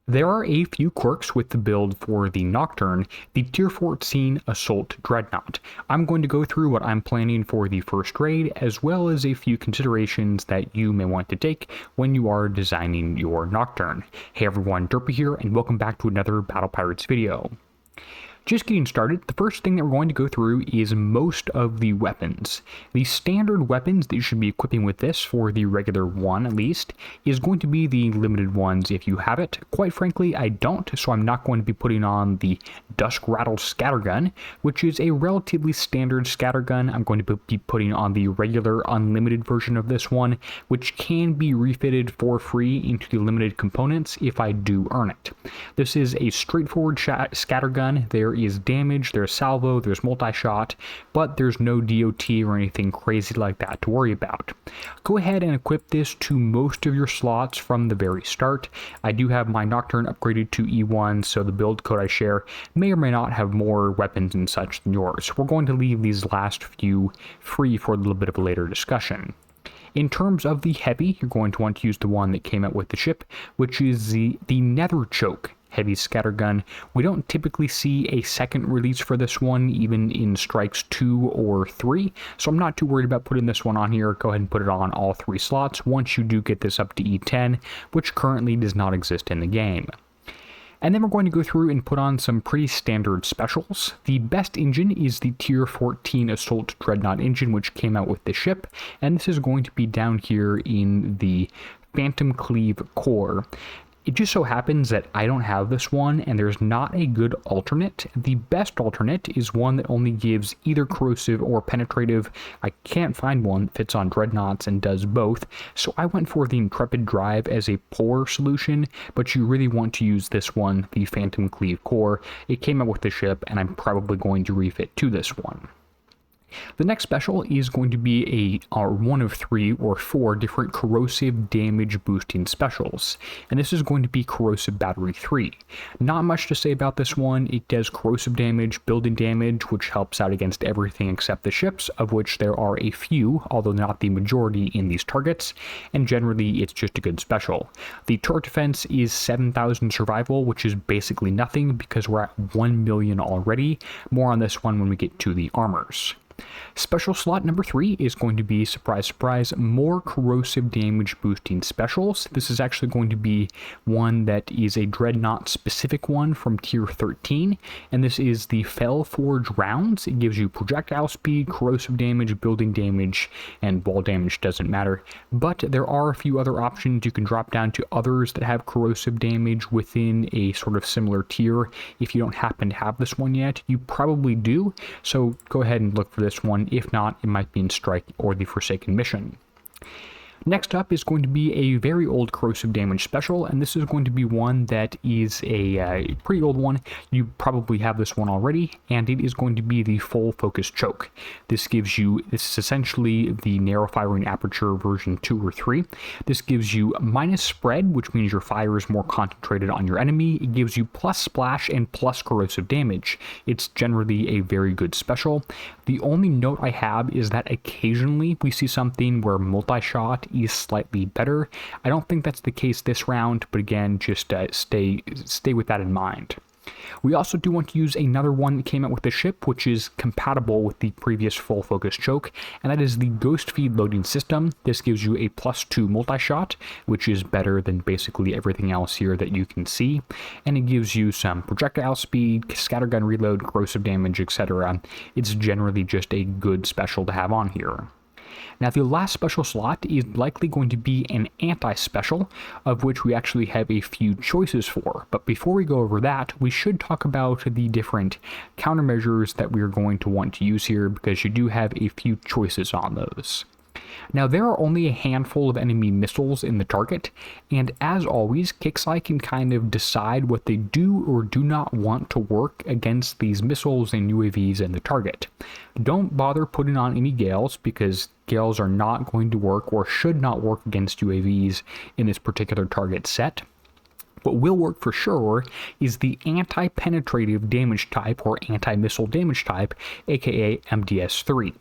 There are a few quirks with the build for the Nocturne, the Tier 14 Assault Dreadnaught. I'm going to go through what I'm planning for the first raid, as well as a few considerations that you may want to take when you are designing your Nocturne. Hey everyone, Derpy here, and welcome back to another Battle Pirates video. Just getting started, the first thing that we're going to go through is most of the weapons. The standard weapons that you should be equipping with this, for the regular one at least, is going to be the limited ones if you have it. Quite frankly, I don't, so I'm not going to be putting on the Dusk Rattle Scattergun, which is a relatively standard scattergun. I'm going to be putting on the regular unlimited version of this one, which can be refitted for free into the limited components if I do earn it. This is a straightforward scattergun. There is damage, there's salvo, there's multi-shot, but there's no DOT or anything crazy like that to worry about. Go ahead and equip this to most of your slots from the very start. I do have my Nocturne upgraded to E1, so the build code I share may or may not have more weapons and such than yours. We're going to leave these last few free for a little bit of a later discussion. In terms of the heavy, you're going to want to use the one that came out with the ship, which is the Nether Choke heavy scattergun. We don't typically see a second release for this one, even in strikes 2 or 3, so I'm not too worried about putting this one on here. Go ahead and put it on all 3 slots once you do get this up to E10, which currently does not exist in the game. And then we're going to go through and put on some pretty standard specials. The best engine is the Tier 14 Assault Dreadnaught engine, which came out with the ship, and this is going to be down here in the Phantom Cleave core. It just so happens that I don't have this one, and there's not a good alternate. The best alternate is one that only gives either corrosive or penetrative. I can't find one that fits on Dreadnaughts and does both, so I went for the Intrepid Drive as a poor solution, but you really want to use this one, the Phantom Cleave core. It came out with the ship, and I'm probably going to refit to this one. The next special is going to be one of 3 or 4 different corrosive damage boosting specials, and this is going to be Corrosive Battery 3. Not much to say about this one. It does corrosive damage, building damage, which helps out against everything except the ships, of which there are a few, although not the majority in these targets, and generally it's just a good special. The turret defense is 7,000 survival, which is basically nothing because we're at 1 million already. More on this one when we get to the armors. Special slot number 3 is going to be, surprise, surprise, more corrosive damage boosting specials. This is actually going to be one that is a Dreadnaught specific one from Tier 13, and this is the Fell Forge rounds. It gives you projectile speed, corrosive damage, building damage, and wall damage doesn't matter. But there are a few other options. You can drop down to others that have corrosive damage within a sort of similar tier. If you don't happen to have this one yet, you probably do, so go ahead and look for this one. If not, it might be in Strike or the Forsaken Mission. Next up is going to be a very old corrosive damage special, and this is going to be one that is a pretty old one. You probably have this one already, and it is going to be the Full Focus Choke. This is essentially the narrow firing aperture version 2 or 3. This gives you minus spread, which means your fire is more concentrated on your enemy. It gives you plus splash and plus corrosive damage. It's generally a very good special. The only note I have is that occasionally we see something where multi-shot is slightly better. I don't think that's the case this round, but again, just stay with that in mind. We also do want to use another one that came out with the ship, which is compatible with the previous Full Focus Choke, and that is the Ghost Feed loading system. This gives you a +2 multi-shot, which is better than basically everything else here that you can see, and it gives you some projectile speed, scattergun reload, corrosive damage, etc. It's generally just a good special to have on here. Now, the last special slot is likely going to be an anti-special, of which we actually have a few choices for. But before we go over that, we should talk about the different countermeasures that we're going to want to use here, because you do have a few choices on those. Now, there are only a handful of enemy missiles in the target, and as always, Kixeye can kind of decide what they do or do not want to work against these missiles and UAVs in the target. Don't bother putting on any Gales, because Gales are not going to work or should not work against UAVs in this particular target set. What will work for sure is the anti-penetrative damage type or anti-missile damage type, aka MDS3.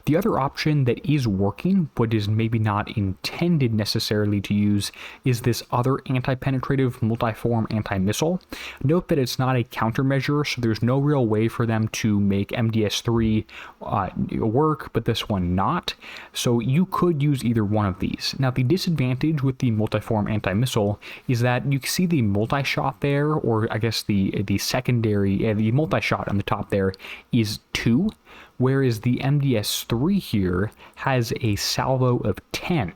The other option that is working, but is maybe not intended necessarily to use, is this other anti-penetrative multiform anti-missile. Note that it's not a countermeasure, so there's no real way for them to make MDS3 work, but this one not. So you could use either one of these. Now, the disadvantage with the multiform anti-missile is that you can see the multi-shot there, or I guess the secondary, the multi-shot on the top there is 2. Whereas the MDS3 here has a salvo of 10.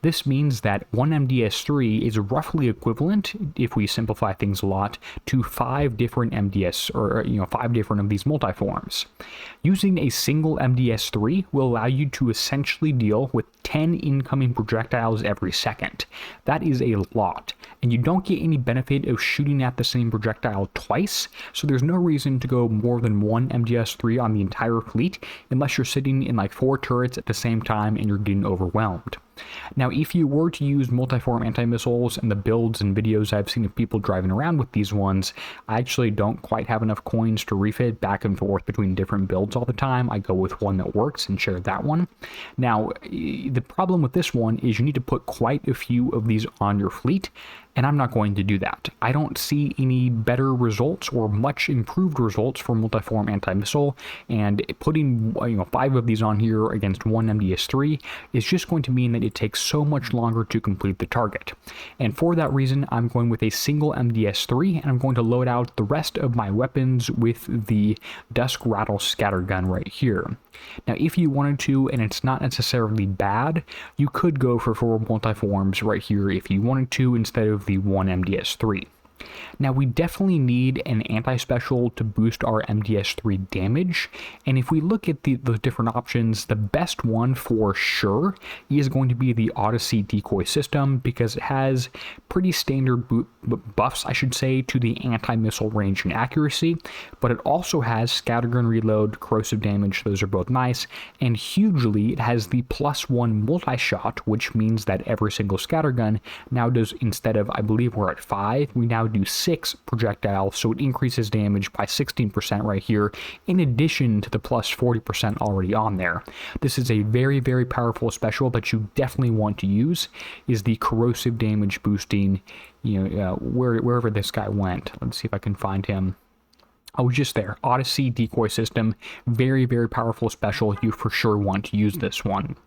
This means that one MDS3 is roughly equivalent, if we simplify things a lot, to 5 different MDS, or 5 different of these multiforms. Using a single MDS3 will allow you to essentially deal with 10 incoming projectiles every second. That is a lot, and you don't get any benefit of shooting at the same projectile twice, so there's no reason to go more than one MDS3 on the entire fleet unless you're sitting in like 4 turrets at the same time and you're getting overwhelmed. Now, if you were to use multiform anti-missiles and the builds and videos I've seen of people driving around with these ones, I actually don't quite have enough coins to refit back and forth between different builds all the time. I go with one that works and share that one. Now, the problem with this one is you need to put quite a few of these on your fleet, and I'm not going to do that. I don't see any better results or much improved results for multiform anti-missile, and putting 5 of these on here against one MDS3 is just going to mean that it takes so much longer to complete the target. And for that reason, I'm going with a single MDS3, and I'm going to load out the rest of my weapons with the Dusk Rattle Scattergun right here. Now, if you wanted to, and it's not necessarily bad, you could go for 4 multiforms right here if you wanted to, instead of the one MDS3. Now, we definitely need an anti-special to boost our MDS3 damage, and if we look at the different options, the best one for sure is going to be the Odyssey decoy system, because it has pretty standard buffs, I should say, to the anti-missile range and accuracy, but it also has scattergun reload, corrosive damage, those are both nice, and hugely it has the +1 multi-shot, which means that every single scattergun now does, instead of, I believe we're at 5, we now do 6 projectiles, so it increases damage by 16% right here, in addition to the +40% already on there. This is a very, very powerful special that you definitely want to use, is the corrosive damage boosting, wherever this guy went. Let's see if I can find him. Oh, just there. Odyssey decoy system, very, very powerful special. You for sure want to use this one.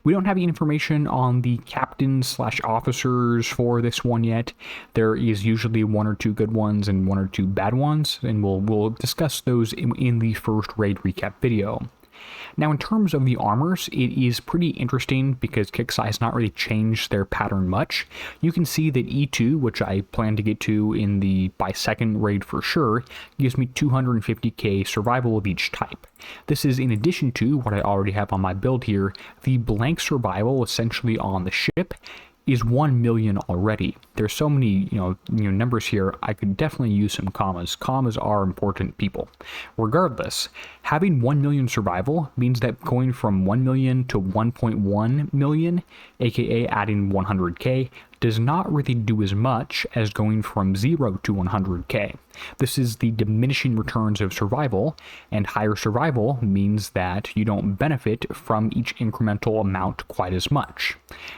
We don't have any information on the captains/officers for this one yet. There is usually 1 or 2 good ones and 1 or 2 bad ones, and we'll discuss those in the first raid recap video. Now, in terms of the armors, it is pretty interesting because Kixeye has not really changed their pattern much. You can see that E2, which I plan to get to in the by second raid for sure, gives me 250k survival of each type. This is in addition to what I already have on my build here, the blank survival essentially on the ship is 1 million already. There's so many, numbers here. I could definitely use some commas. Commas are important, people. Regardless, having 1 million survival means that going from 1 million to 1.1 million, aka adding 100k, does not really do as much as going from 0 to 100k. This is the diminishing returns of survival, and higher survival means that you don't benefit from each incremental amount quite as much.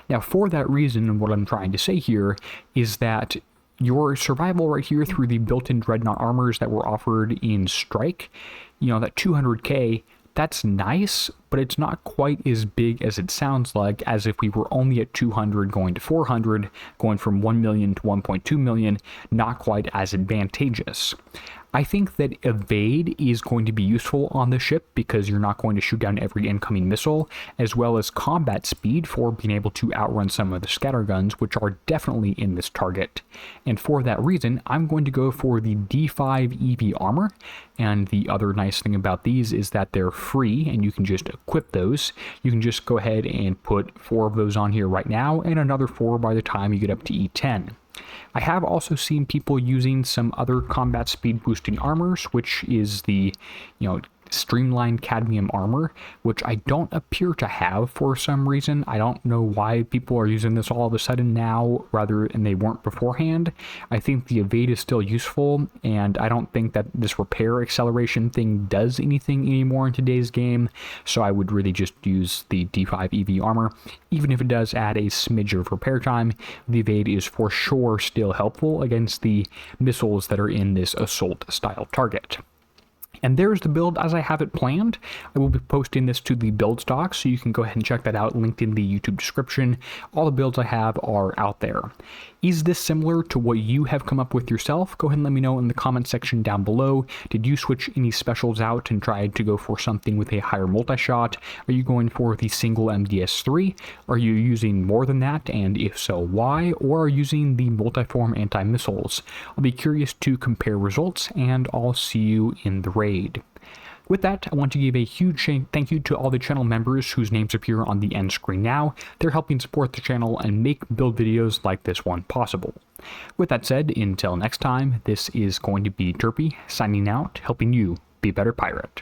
Now, for that reason, what I'm trying to say here is that your survival right here through the built-in Dreadnaught armors that were offered in Strike, that 200k, that's nice, but it's not quite as big as it sounds like, as if we were only at 200 going to 400, going from 1 million to 1.2 million, not quite as advantageous. I think that evade is going to be useful on the ship because you're not going to shoot down every incoming missile, as well as combat speed for being able to outrun some of the scatterguns, which are definitely in this target. And for that reason, I'm going to go for the D5 EV armor, and the other nice thing about these is that they're free and you can just equip those. You can just go ahead and put 4 of those on here right now, and another 4 by the time you get up to E10. I have also seen people using some other combat speed boosting armors, which is the, streamlined cadmium armor, which I don't appear to have for some reason. I don't know why people are using this all of a sudden now rather than they weren't beforehand. I think the evade is still useful, and I don't think that this repair acceleration thing does anything anymore in today's game, so I would really just use the D5 EV armor. Even if it does add a smidge of repair time, the evade is for sure still helpful against the missiles that are in this assault style target. And there's the build as I have it planned. I will be posting this to the build stock, so you can go ahead and check that out, linked in the YouTube description. All the builds I have are out there. Is this similar to what you have come up with yourself? Go ahead and let me know in the comment section down below. Did you switch any specials out and try to go for something with a higher multi-shot? Are you going for the single MDS3? Are you using more than that, and if so, why? Or are you using the multiform anti-missiles? I'll be curious to compare results, and I'll see you in the raid. With that, I want to give a huge thank you to all the channel members whose names appear on the end screen now. They're helping support the channel and make build videos like this one possible. With that said, until next time, this is going to be Derpy signing out, helping you be a better pirate.